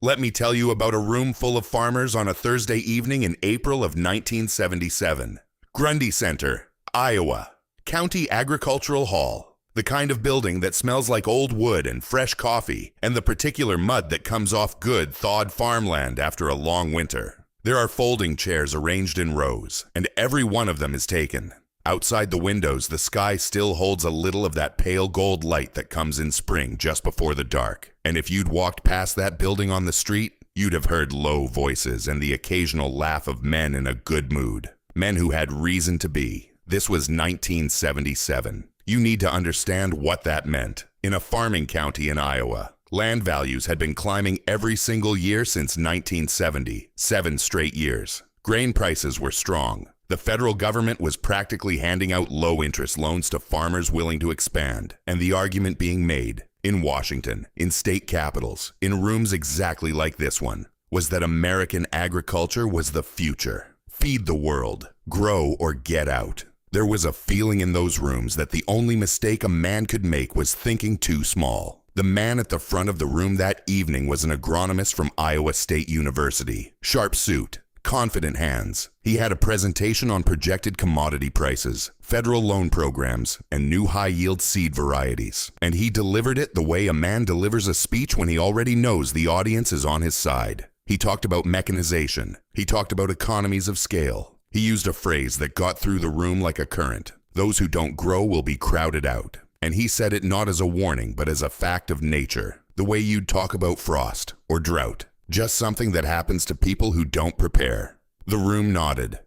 Let me tell you about a room full of farmers on a Thursday evening in April of 1977. Grundy Center, Iowa. County Agricultural Hall. The kind of building that smells like old wood and fresh coffee, and the particular mud that comes off good, thawed farmland after a long winter. There are folding chairs arranged in rows, and every one of them is taken. Outside the windows, the sky still holds a little of that pale gold light that comes in spring just before the dark. And if you'd walked past that building on the street, you'd have heard low voices and the occasional laugh of men in a good mood. Men who had reason to be. This was 1977. You need to understand what that meant. In a farming county in Iowa, land values had been climbing every single year since 1970, 7 straight years. Grain prices were strong. The federal government was practically handing out low-interest loans to farmers willing to expand, and the argument being made, in Washington, in state capitals, in rooms exactly like this one, was that American agriculture was the future. Feed the world, grow or get out. There was a feeling in those rooms that the only mistake a man could make was thinking too small. The man at the front of the room that evening was an agronomist from Iowa State University. Sharp suit. Confident hands. He had a presentation on projected commodity prices, federal loan programs, and new high-yield seed varieties. And he delivered it the way a man delivers a speech when he already knows the audience is on his side. He talked about mechanization. He talked about economies of scale. He used a phrase that got through the room like a current. Those who don't grow will be crowded out. And he said it not as a warning, but as a fact of nature. The way you'd talk about frost or drought. Just something that happens to people who don't prepare. The room nodded.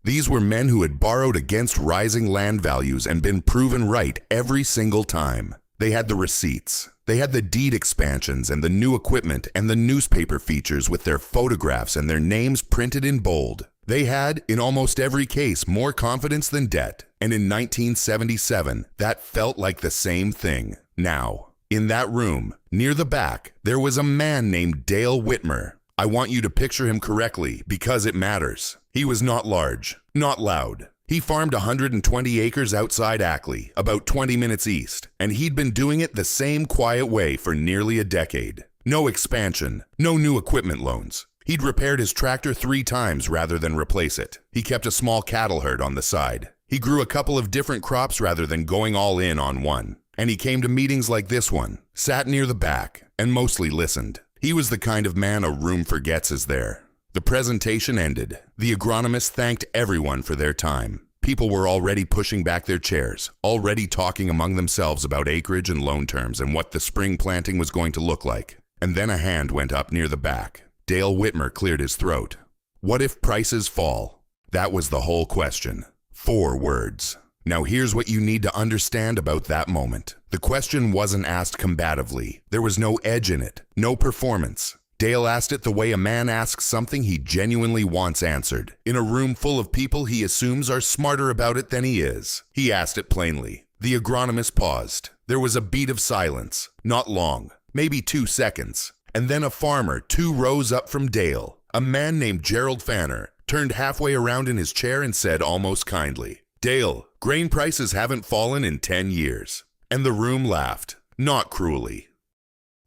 These were men who had borrowed against rising land values and been proven right every single time. They had the receipts. They had the deed expansions and the new equipment and the newspaper features with their photographs and their names printed in bold. They had, in almost every case, more confidence than debt. And in 1977, that felt like the same thing. Now, in that room, near the back, there was a man named Dale Whitmer. I want you to picture him correctly because it matters. He was not large, not loud. He farmed 120 acres outside Ackley, about 20 minutes east, and he'd been doing it the same quiet way for nearly a decade. No expansion, no new equipment loans. He'd repaired his tractor 3 times rather than replace it. He kept a small cattle herd on the side. He grew a couple of different crops rather than going all in on one. And he came to meetings like this one, sat near the back, and mostly listened. He was the kind of man a room forgets is there. The presentation ended. The agronomist thanked everyone for their time. People were already pushing back their chairs, already talking among themselves about acreage and loan terms and what the spring planting was going to look like. And then a hand went up near the back. Dale Whitmer cleared his throat. What if prices fall? That was the whole question. 4 words. Now here's what you need to understand about that moment. The question wasn't asked combatively. There was no edge in it, no performance. Dale asked it the way a man asks something he genuinely wants answered. In a room full of people he assumes are smarter about it than he is. He asked it plainly. The agronomist paused. There was a beat of silence. Not long, maybe 2 seconds. And then a farmer 2 rows up from Dale, a man named Gerald Fanner, turned halfway around in his chair and said almost kindly, Dale, grain prices haven't fallen in 10 years. And the room laughed, not cruelly.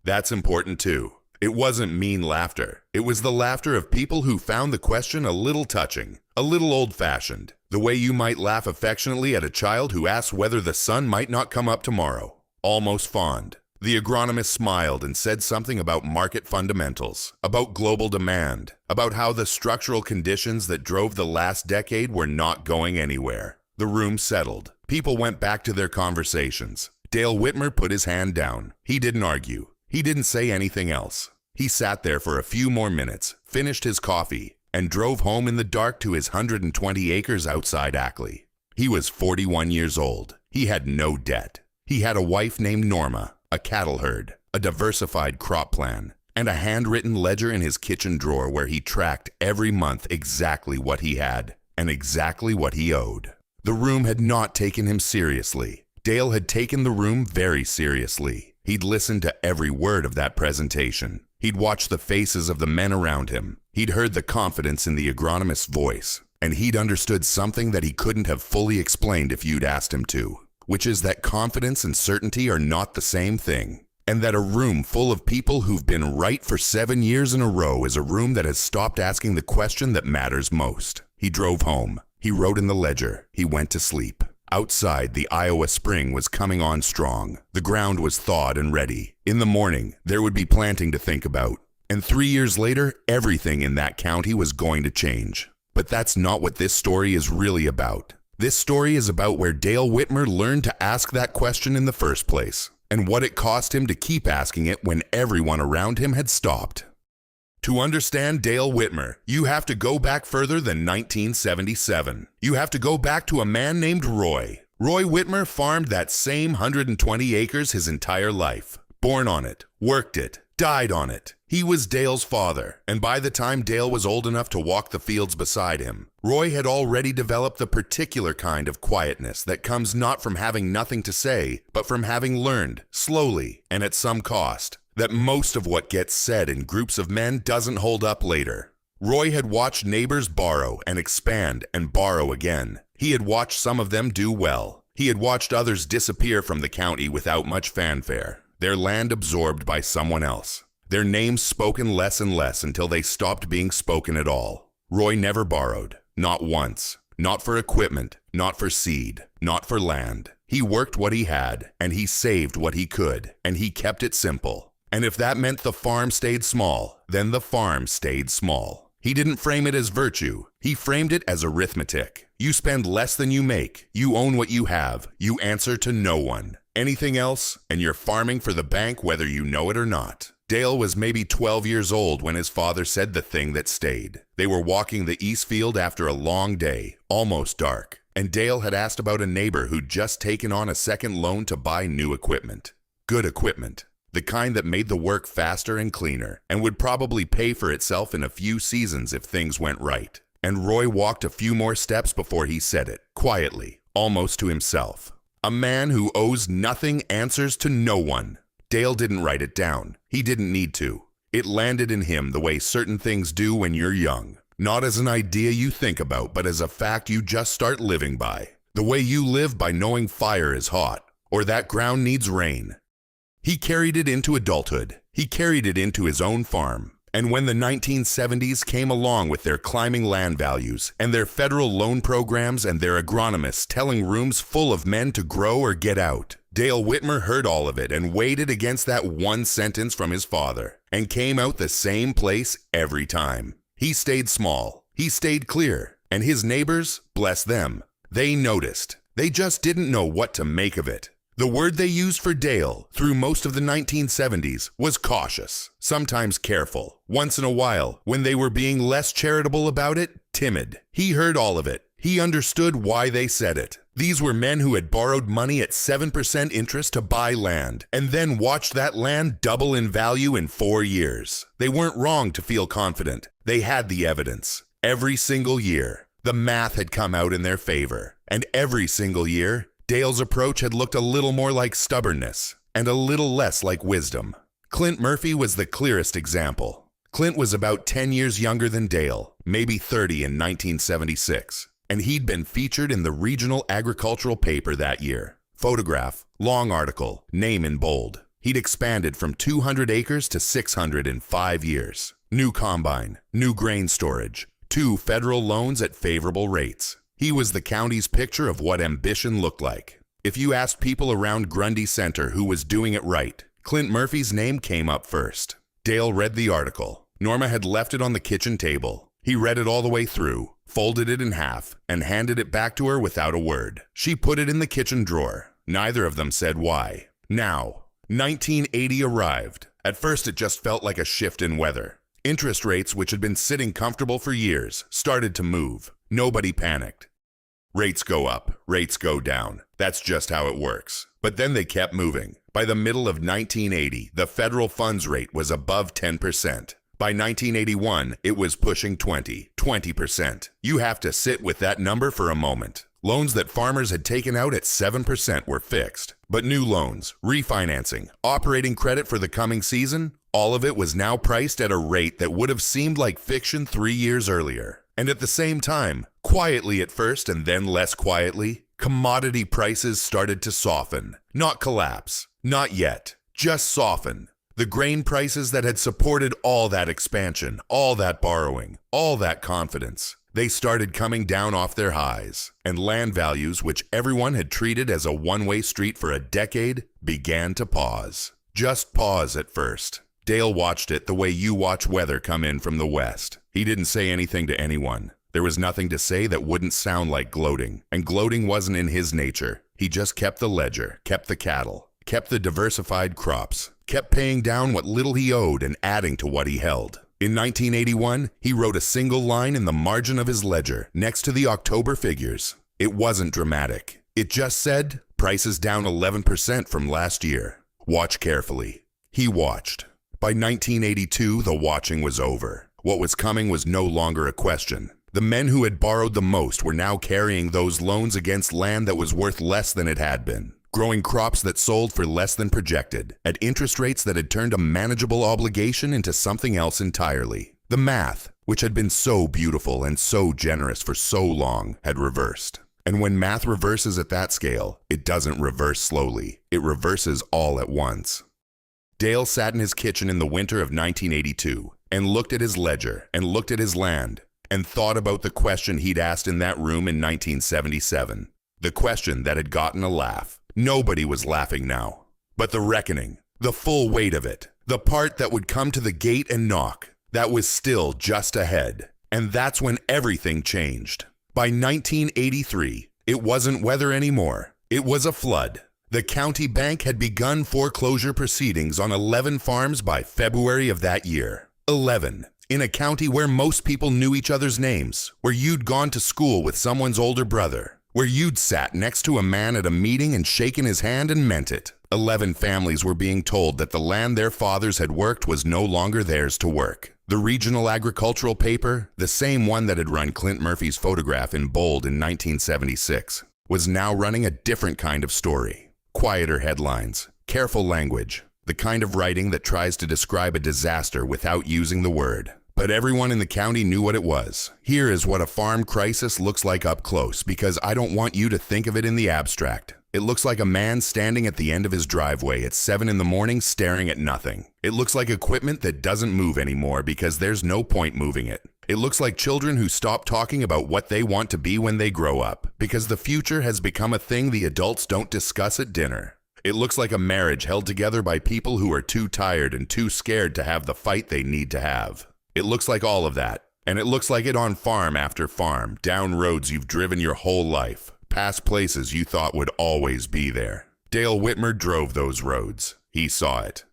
That's important too. It wasn't mean laughter. It was the laughter of people who found the question a little touching, a little old-fashioned, the way you might laugh affectionately at a child who asks whether the sun might not come up tomorrow. Almost fond. The agronomist smiled and said something about market fundamentals, about global demand, about how the structural conditions that drove the last decade were not going anywhere. The room settled. People went back to their conversations. Dale Whitmer put his hand down. He didn't argue. He didn't say anything else. He sat there for a few more minutes, finished his coffee, and drove home in the dark to his 120 acres outside Ackley. He was 41 years old. He had no debt. He had a wife named Norma, a cattle herd, a diversified crop plan, and a handwritten ledger in his kitchen drawer where he tracked every month exactly what he had and exactly what he owed. The room had not taken him seriously. Dale had taken the room very seriously. He'd listened to every word of that presentation. He'd watched the faces of the men around him. He'd heard the confidence in the agronomist's voice. And he'd understood something that he couldn't have fully explained if you'd asked him to, which is that confidence and certainty are not the same thing. and that a room full of people who've been right for 7 years in a row is a room that has stopped asking the question that matters most. He drove home. He wrote in the ledger. He went to sleep. Outside, the Iowa spring was coming on strong. The ground was thawed and ready. In the morning, there would be planting to think about. And 3 years later, everything in that county was going to change. But that's not what this story is really about. This story is about where Dale Whitmer learned to ask that question in the first place, and what it cost him to keep asking it when everyone around him had stopped. To understand Dale Whitmer, you have to go back further than 1977. You have to go back to a man named Roy. Roy Whitmer farmed that same 120 acres his entire life. Born on it, worked it, died on it. He was Dale's father, and by the time Dale was old enough to walk the fields beside him, Roy had already developed the particular kind of quietness that comes not from having nothing to say, but from having learned, slowly and at some cost, that most of what gets said in groups of men doesn't hold up later. Roy had watched neighbors borrow and expand and borrow again. He had watched some of them do well. He had watched others disappear from the county without much fanfare, their land absorbed by someone else, their names spoken less and less until they stopped being spoken at all. Roy never borrowed, not once, not for equipment, not for seed, not for land. He worked what he had, and he saved what he could, and he kept it simple. And if that meant the farm stayed small, then the farm stayed small. He didn't frame it as virtue. He framed it as arithmetic. You spend less than you make. You own what you have. You answer to no one. Anything else, and you're farming for the bank whether you know it or not. Dale was maybe 12 years old when his father said the thing that stayed. They were walking the east field after a long day, almost dark, and Dale had asked about a neighbor who'd just taken on a second loan to buy new equipment. Good equipment. The kind that made the work faster and cleaner, and would probably pay for itself in a few seasons if things went right. And Roy walked a few more steps before he said it, quietly, almost to himself. A man who owes nothing answers to no one. Dale didn't write it down. He didn't need to. It landed in him the way certain things do when you're young. Not as an idea you think about, but as a fact you just start living by. The way you live by knowing fire is hot, or that ground needs rain. He carried it into adulthood. He carried it into his own farm. And when the 1970s came along with their climbing land values and their federal loan programs and their agronomists telling rooms full of men to grow or get out, Dale Whitmer heard all of it and weighed it against that one sentence from his father and came out the same place every time. He stayed small. He stayed clear. And his neighbors, bless them, they noticed. They just didn't know what to make of it. The word they used for Dale through most of the 1970s was cautious, sometimes careful. Once in a while, when they were being less charitable about it, timid. He heard all of it. He understood why they said it. These were men who had borrowed money at 7% interest to buy land, and then watched that land double in value in 4 years. They weren't wrong to feel confident. They had the evidence. Every single year, the math had come out in their favor. And every single year, Dale's approach had looked a little more like stubbornness and a little less like wisdom. Clint Murphy was the clearest example. Clint was about 10 years younger than Dale, maybe 30 in 1976, and he'd been featured in the regional agricultural paper that year. Photograph, long article, name in bold. He'd expanded from 200 acres to 600 in 5 years. New combine, new grain storage, 2 federal loans at favorable rates. He was the county's picture of what ambition looked like. If you asked people around Grundy Center who was doing it right, Clint Murphy's name came up first. Dale read the article. Norma had left it on the kitchen table. He read it all the way through, folded it in half, and handed it back to her without a word. She put it in the kitchen drawer. Neither of them said why. Now, 1980 arrived. At first it just felt like a shift in weather. Interest rates, which had been sitting comfortable for years, started to move. Nobody panicked. Rates go up, rates go down. That's just how it works. But then they kept moving. By the middle of 1980, the federal funds rate was above 10%. By 1981, it was pushing 20%. You have to sit with that number for a moment. Loans that farmers had taken out at 7% were fixed. But new loans, refinancing, operating credit for the coming season, all of it was now priced at a rate that would have seemed like fiction 3 years earlier. And at the same time, quietly at first and then less quietly, commodity prices started to soften, not collapse, not yet, just soften. The grain prices that had supported all that expansion, all that borrowing, all that confidence, they started coming down off their highs, and land values, which everyone had treated as a one-way street for a decade, began to pause. Just pause at first. Dale watched it the way you watch weather come in from the west. He didn't say anything to anyone. There was nothing to say that wouldn't sound like gloating, and gloating wasn't in his nature. He just kept the ledger, kept the cattle, kept the diversified crops, kept paying down what little he owed and adding to what he held. In 1981, he wrote a single line in the margin of his ledger next to the October figures. It wasn't dramatic. It just said, prices down 11% from last year. Watch carefully. He watched. By 1982, the watching was over. What was coming was no longer a question. The men who had borrowed the most were now carrying those loans against land that was worth less than it had been, growing crops that sold for less than projected, at interest rates that had turned a manageable obligation into something else entirely. The math, which had been so beautiful and so generous for so long, had reversed. And when math reverses at that scale, it doesn't reverse slowly. It reverses all at once. Dale sat in his kitchen in the winter of 1982 and looked at his ledger and looked at his land and thought about the question he'd asked in that room in 1977. The question that had gotten a laugh. Nobody was laughing now. But the reckoning, the full weight of it, the part that would come to the gate and knock, that was still just ahead. And that's when everything changed. By 1983, it wasn't weather anymore. It was a flood. The county bank had begun foreclosure proceedings on 11 farms by February of that year. 11. In a county where most people knew each other's names, where you'd gone to school with someone's older brother, where you'd sat next to a man at a meeting and shaken his hand and meant it. 11 families were being told that the land their fathers had worked was no longer theirs to work. The regional agricultural paper, the same one that had run Clint Murphy's photograph in bold in 1976, was now running a different kind of story. Quieter headlines, careful language, the kind of writing that tries to describe a disaster without using the word. But everyone in the county knew what it was. Here is what a farm crisis looks like up close, because I don't want you to think of it in the abstract. It looks like a man standing at the end of his driveway at 7 in the morning staring at nothing. It looks like equipment that doesn't move anymore because there's no point moving it. It looks like children who stop talking about what they want to be when they grow up, because the future has become a thing the adults don't discuss at dinner. It looks like a marriage held together by people who are too tired and too scared to have the fight they need to have. It looks like all of that, and it looks like it on farm after farm, down roads you've driven your whole life, past places you thought would always be there. Dale Whitmer drove those roads. He saw it.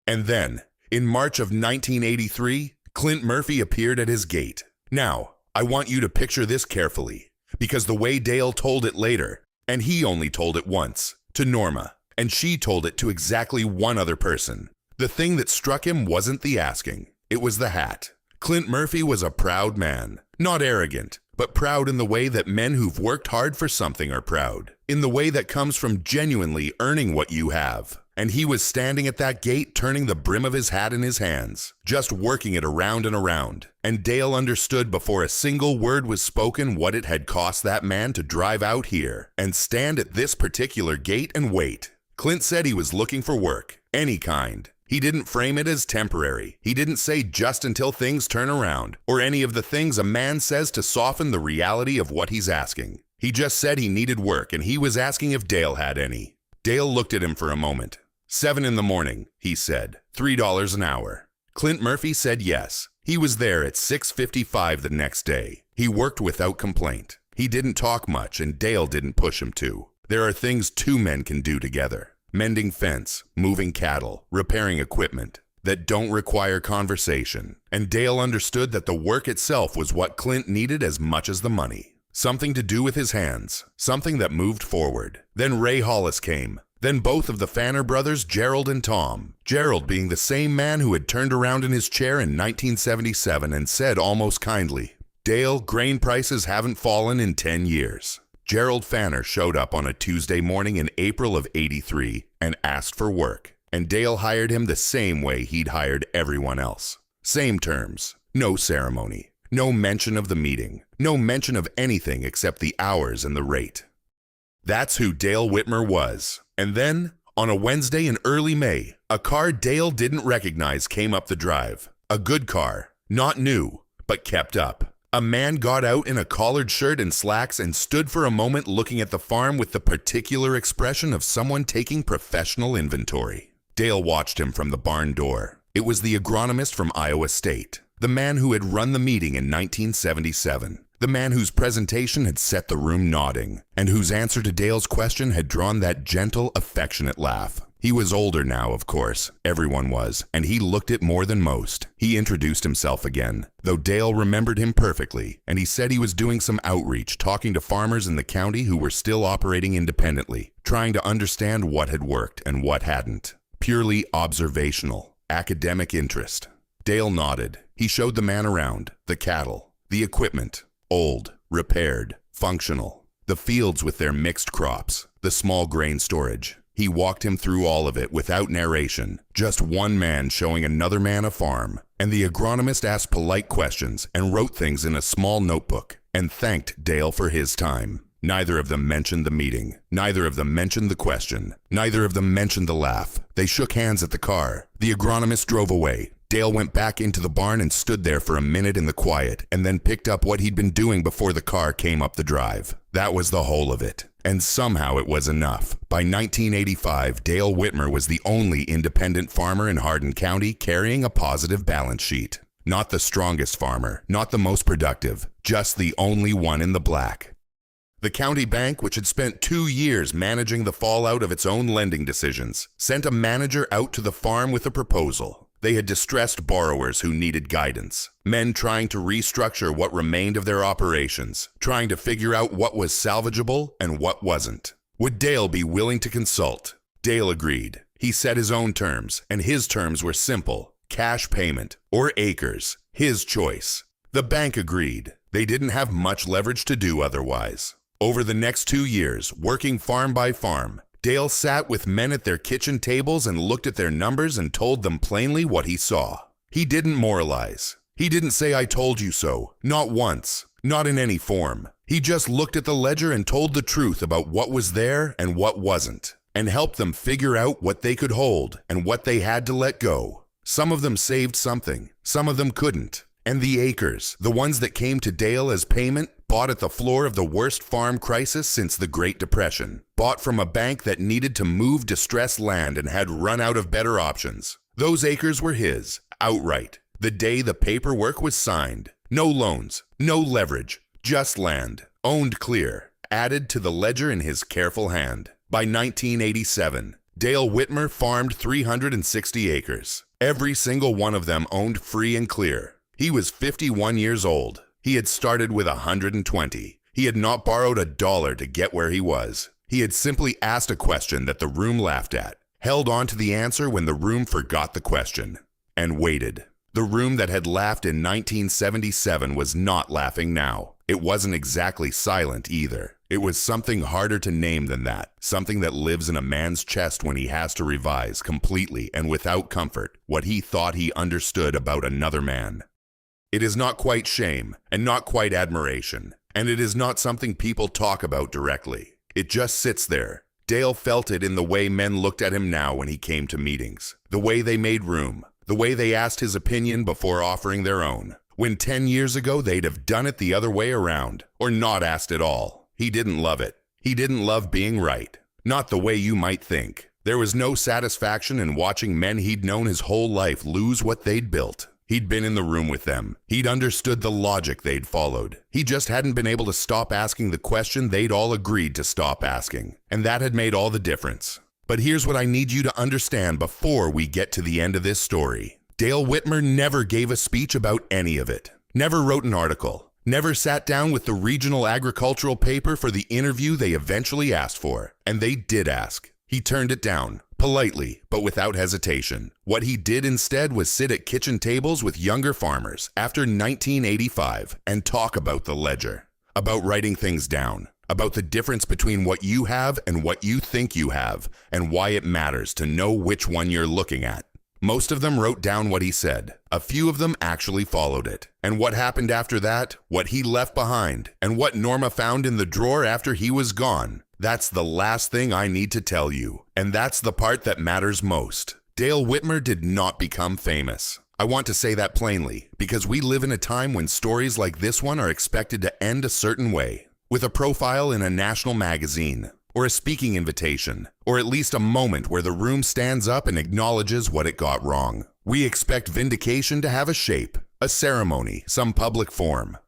And then, in March of 1983, Clint Murphy appeared at his gate. Now, I want you to picture this carefully, because the way Dale told it later, and he only told it once, to Norma, and she told it to exactly one other person. The thing that struck him wasn't the asking. It was the hat. Clint Murphy was a proud man. Not arrogant, but proud in the way that men who've worked hard for something are proud. In the way that comes from genuinely earning what you have. And he was standing at that gate turning the brim of his hat in his hands, just working it around and around. And Dale understood before a single word was spoken what it had cost that man to drive out here and stand at this particular gate and wait. Clint said he was looking for work, any kind. He didn't frame it as temporary. He didn't say just until things turn around, or any of the things a man says to soften the reality of what he's asking. He just said he needed work, and he was asking if Dale had any. Dale looked at him for a moment. 7 in the morning, he said, $3 an hour. Clint Murphy said yes. He was there at 6:55 the next day. He worked without complaint. He didn't talk much, and Dale didn't push him to. There are things two men can do together. Mending fence, moving cattle, repairing equipment, that don't require conversation. And Dale understood that the work itself was what Clint needed as much as the money. Something to do with his hands, something that moved forward. Then Ray Hollis came. Then both of the Fanner brothers, Gerald and Tom. Gerald being the same man who had turned around in his chair in 1977 and said almost kindly, "Dale, grain prices haven't fallen in 10 years. Gerald Fanner showed up on a Tuesday morning in April of '83 and asked for work, and Dale hired him the same way he'd hired everyone else. Same terms, no ceremony, no mention of the meeting, no mention of anything except the hours and the rate. That's who Dale Whitmer was. And then, On a Wednesday in early May, a car Dale didn't recognize came up the drive. A good car, not new, but kept up. A man got out in a collared shirt and slacks and stood for a moment looking at the farm with the particular expression of someone taking professional inventory. Dale watched him from the barn door. It was the agronomist from Iowa State, the man who had run the meeting in 1977. The man whose presentation had set the room nodding, and whose answer to Dale's question had drawn that gentle, affectionate laugh. He was older now, of course. Everyone was, and he looked it more than most. He introduced himself again, though Dale remembered him perfectly, and he said he was doing some outreach, talking to farmers in the county who were still operating independently, trying to understand what had worked and what hadn't. Purely observational, academic interest. Dale nodded. He showed the man around, the cattle, the equipment. Old, repaired, functional. The fields with their mixed crops, the small grain storage. He walked him through all of it without narration, just one man showing another man a farm. And the agronomist asked polite questions and wrote things in a small notebook and thanked Dale for his time. Neither of them mentioned the meeting. Neither of them mentioned the question. Neither of them mentioned the laugh. They shook hands at the car. The agronomist drove away. Dale went back into the barn and stood there for a minute in the quiet, and then picked up what he'd been doing before the car came up the drive. That was the whole of it. And somehow it was enough. By 1985, Dale Whitmer was the only independent farmer in Hardin County carrying a positive balance sheet. Not the strongest farmer, not the most productive, just the only one in the black. The county bank, which had spent 2 years managing the fallout of its own lending decisions, sent a manager out to the farm with a proposal. They had distressed borrowers who needed guidance, men trying to restructure what remained of their operations, trying to figure out what was salvageable and what wasn't. Would Dale be willing to consult? Dale agreed. He set his own terms, and his terms were simple: cash payment or acres, his choice. The bank agreed. They didn't have much leverage to do otherwise. Over the next 2 years, working farm by farm, Dale sat with men at their kitchen tables and looked at their numbers and told them plainly what he saw. He didn't moralize. He didn't say, "I told you so," not once, not in any form. He just looked at the ledger and told the truth about what was there and what wasn't, and helped them figure out what they could hold and what they had to let go. Some of them saved something, some of them couldn't. And the acres, the ones that came to Dale as payment, bought at the floor of the worst farm crisis since the Great Depression, bought from a bank that needed to move distressed land and had run out of better options. Those acres were his, outright, the day the paperwork was signed. No loans, no leverage, just land, owned clear, added to the ledger in his careful hand. By 1987, Dale Whitmer farmed 360 acres. Every single one of them owned free and clear. He was 51 years old. He had started with 120. He had not borrowed $1 to get where he was. He had simply asked a question that the room laughed at, held on to the answer when the room forgot the question, and waited. The room that had laughed in 1977 was not laughing now. It wasn't exactly silent either. It was something harder to name than that, something that lives in a man's chest when he has to revise completely and without comfort what he thought he understood about another man. It is not quite shame and not quite admiration, and it is not something people talk about directly. It just sits there. Dale felt it in the way men looked at him now when he came to meetings, the way they made room, the way they asked his opinion before offering their own. When 10 years ago they'd have done it the other way around, or not asked at all. He didn't love it. He didn't love being right. Not the way you might think. There was no satisfaction in watching men he'd known his whole life lose what they'd built. He'd been in the room with them. He'd understood the logic they'd followed. He just hadn't been able to stop asking the question they'd all agreed to stop asking. And that had made all the difference. But here's what I need you to understand before we get to the end of this story. Dale Whitmer never gave a speech about any of it. Never wrote an article. Never sat down with the regional agricultural paper for the interview they eventually asked for. And they did ask. He turned it down. Politely, but without hesitation. What he did instead was sit at kitchen tables with younger farmers after 1985 and talk about the ledger, about writing things down, about the difference between what you have and what you think you have, and why it matters to know which one you're looking at. Most of them wrote down what he said. A few of them actually followed it. And what happened after that, what he left behind, and what Norma found in the drawer after he was gone, That's the last thing I need to tell you, and that's the part that matters most. Dale Whitmer did not become famous. I want to say that plainly, because we live in a time when stories like this one are expected to end a certain way, with a profile in a national magazine, or a speaking invitation, or at least a moment where the room stands up and acknowledges what it got wrong. We expect vindication to have a shape, a ceremony, some public form.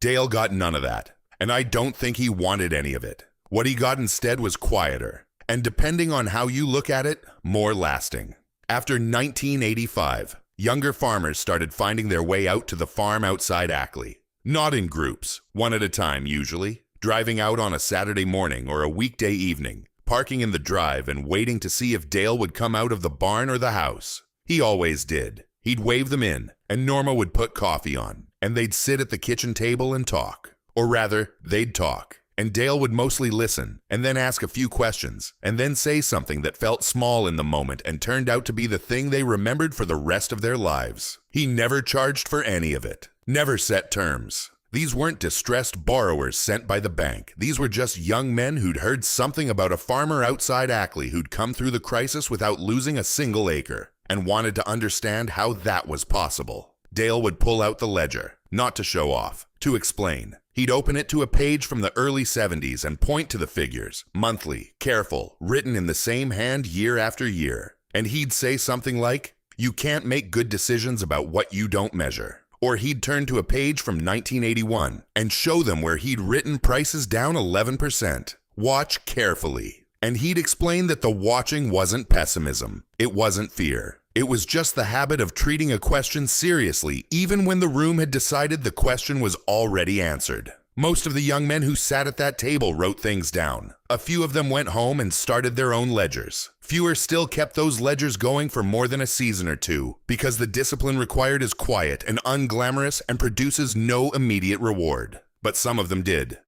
Dale got none of that, and I don't think he wanted any of it. What he got instead was quieter, and depending on how you look at it, more lasting. After 1985, younger farmers started finding their way out to the farm outside Ackley. Not in groups, one at a time usually, driving out on a Saturday morning or a weekday evening, parking in the drive and waiting to see if Dale would come out of the barn or the house. He always did. He'd wave them in, and Norma would put coffee on, and they'd sit at the kitchen table and talk. Or rather, they'd talk. And Dale would mostly listen, and then ask a few questions, and then say something that felt small in the moment and turned out to be the thing they remembered for the rest of their lives. He never charged for any of it, never set terms. These weren't distressed borrowers sent by the bank. These were just young men who'd heard something about a farmer outside Ackley who'd come through the crisis without losing a single acre, and wanted to understand how that was possible. Dale would pull out the ledger, not to show off, to explain. He'd open it to a page from the early 70s and point to the figures, monthly, careful, written in the same hand year after year. And he'd say something like, "You can't make good decisions about what you don't measure." Or he'd turn to a page from 1981 and show them where he'd written prices down 11%. Watch carefully. And he'd explain that the watching wasn't pessimism. It wasn't fear. It was just the habit of treating a question seriously, even when the room had decided the question was already answered. Most of the young men who sat at that table wrote things down. A few of them went home and started their own ledgers. Fewer still kept those ledgers going for more than a season or two, because the discipline required is quiet and unglamorous and produces no immediate reward. But some of them did.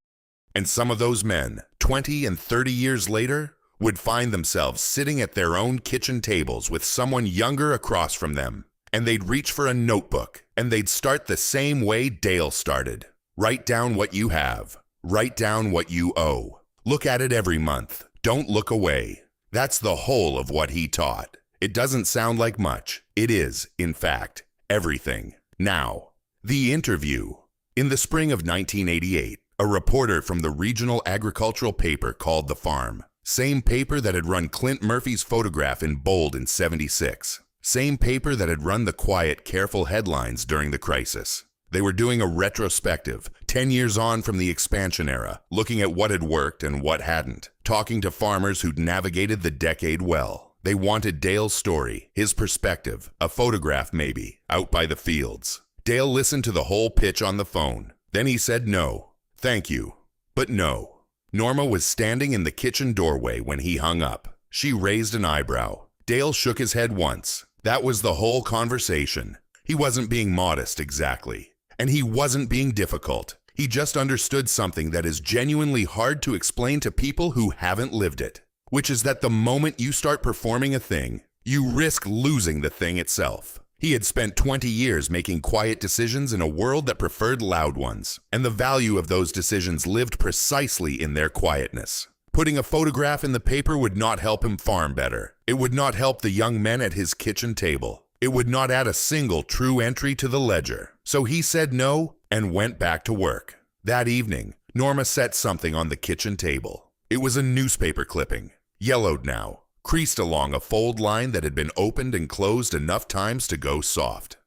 And some of those men, 20 and 30 years later, would find themselves sitting at their own kitchen tables with someone younger across from them. And they'd reach for a notebook, and they'd start the same way Dale started. Write down what you have. Write down what you owe. Look at it every month. Don't look away. That's the whole of what he taught. It doesn't sound like much. It is, in fact, everything. Now, the interview. In the spring of 1988, a reporter from the regional agricultural paper called The Farm. Same paper that had run Clint Murphy's photograph in bold in '76. Same paper that had run the quiet, careful headlines during the crisis. They were doing a retrospective, 10 years on from the expansion era, looking at what had worked and what hadn't, talking to farmers who'd navigated the decade well. They wanted Dale's story, his perspective, a photograph maybe, out by the fields. Dale listened to the whole pitch on the phone. Then he said no. Thank you, but no. Norma was standing in the kitchen doorway when he hung up. She raised an eyebrow. Dale shook his head once. That was the whole conversation. He wasn't being modest exactly. And he wasn't being difficult. He just understood something that is genuinely hard to explain to people who haven't lived it, which is that the moment you start performing a thing, you risk losing the thing itself. He had spent 20 years making quiet decisions in a world that preferred loud ones, and the value of those decisions lived precisely in their quietness. Putting a photograph in the paper would not help him farm better. It would not help the young men at his kitchen table. It would not add a single true entry to the ledger. So he said no and went back to work. That evening, Norma set something on the kitchen table. It was a newspaper clipping, yellowed now, creased along a fold line that had been opened and closed enough times to go soft.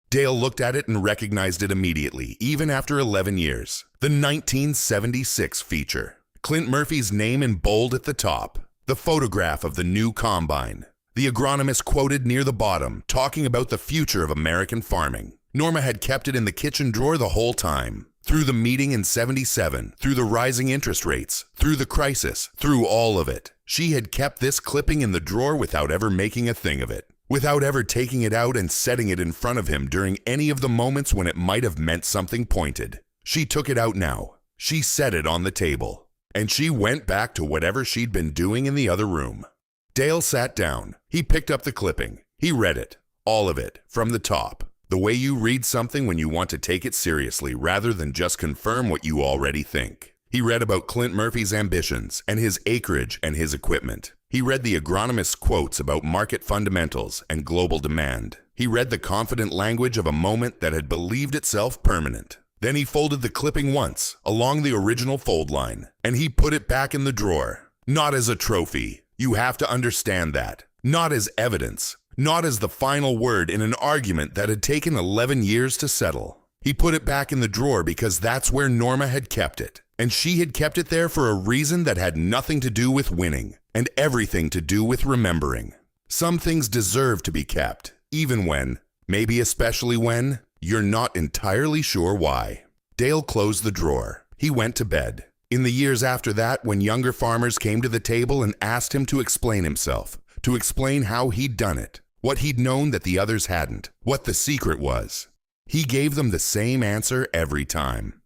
Dale looked at it and recognized it immediately, even after 11 years. The 1976 feature. Clint Murphy's name in bold at the top. The photograph of the new combine. The agronomist quoted near the bottom, talking about the future of American farming. Norma had kept it in the kitchen drawer the whole time. Through the meeting in '77, through the rising interest rates, through the crisis, through all of it. She had kept this clipping in the drawer without ever making a thing of it, without ever taking it out and setting it in front of him during any of the moments when it might have meant something pointed. She took it out now. She set it on the table. And she went back to whatever she'd been doing in the other room. Dale sat down. He picked up the clipping. He read it. All of it, from the top. The way you read something when you want to take it seriously rather than just confirm what you already think. He read about Clint Murphy's ambitions and his acreage and his equipment. He read the agronomist's quotes about market fundamentals and global demand. He read the confident language of a moment that had believed itself permanent. Then he folded the clipping once along the original fold line, and he put it back in the drawer. Not as a trophy. You have to understand that. Not as evidence. Not as the final word in an argument that had taken 11 years to settle. He put it back in the drawer because that's where Norma had kept it. And she had kept it there for a reason that had nothing to do with winning and everything to do with remembering. Some things deserve to be kept, even when, maybe especially when, you're not entirely sure why. Dale closed the drawer. He went to bed. In the years after that, when younger farmers came to the table and asked him to explain himself, to explain how he'd done it, what he'd known that the others hadn't, what the secret was, he gave them the same answer every time.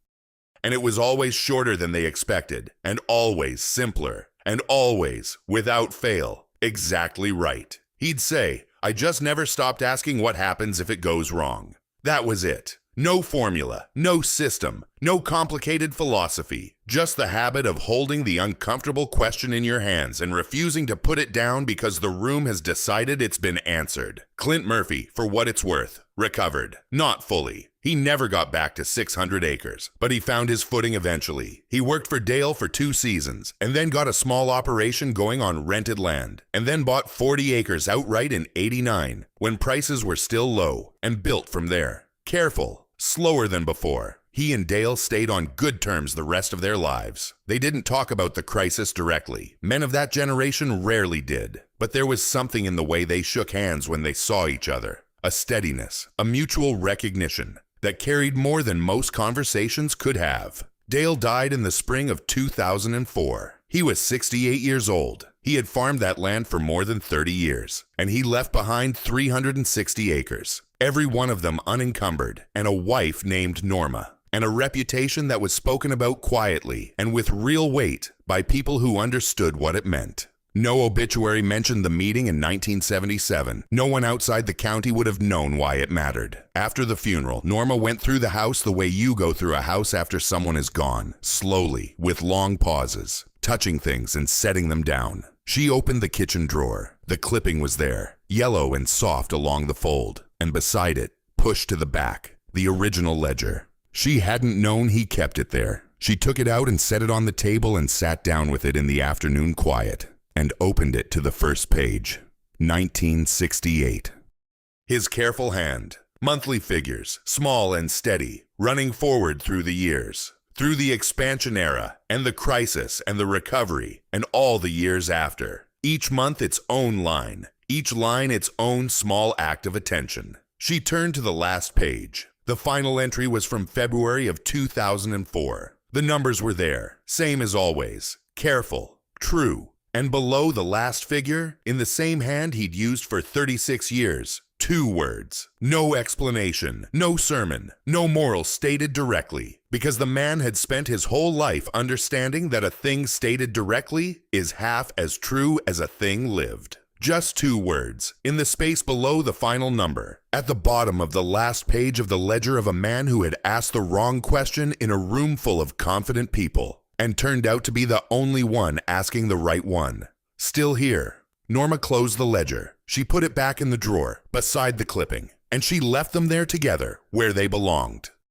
And it was always shorter than they expected, and always simpler, and always, without fail, exactly right. He'd say, "I just never stopped asking what happens if it goes wrong." That was it. No formula, no system, no complicated philosophy, just the habit of holding the uncomfortable question in your hands and refusing to put it down because the room has decided it's been answered. Clint Murphy, for what it's worth, recovered. Not fully. He never got back to 600 acres, but he found his footing eventually. He worked for Dale for 2 seasons, and then got a small operation going on rented land, and then bought 40 acres outright in '89, when prices were still low, and built from there. Careful. Slower than before. He and Dale stayed on good terms the rest of their lives. They didn't talk about the crisis directly. Men of that generation rarely did. But there was something in the way they shook hands when they saw each other. A steadiness, a mutual recognition that carried more than most conversations could have. Dale died in the spring of 2004. He was 68 years old. He had farmed that land for more than 30 years, and he left behind 360 acres. Every one of them unencumbered, and a wife named Norma, and a reputation that was spoken about quietly and with real weight by people who understood what it meant. No obituary mentioned the meeting in 1977. No one outside the county would have known why it mattered. After the funeral, Norma went through the house the way you go through a house after someone is gone, slowly, with long pauses, touching things and setting them down. She opened the kitchen drawer. The clipping was there, yellow and soft along the fold. And beside it, pushed to the back, the original ledger. She hadn't known he kept it there. She took it out and set it on the table and sat down with it in the afternoon quiet, and opened it to the first page. 1968. His careful hand, monthly figures, small and steady, running forward through the years, through the expansion era, and the crisis and the recovery, and all the years after. Each month its own line. Each line its own small act of attention. She turned to the last page. The final entry was from February of 2004. The numbers were there, same as always, careful, true. And below the last figure, in the same hand he'd used for 36 years, 2 words. No explanation, no sermon, no moral stated directly, because the man had spent his whole life understanding that a thing stated directly is half as true as a thing lived. Just 2 words, in the space below the final number, at the bottom of the last page of the ledger of a man who had asked the wrong question in a room full of confident people, and turned out to be the only one asking the right one. Still here. Norma closed the ledger. She put it back in the drawer, beside the clipping, and she left them there together, where they belonged.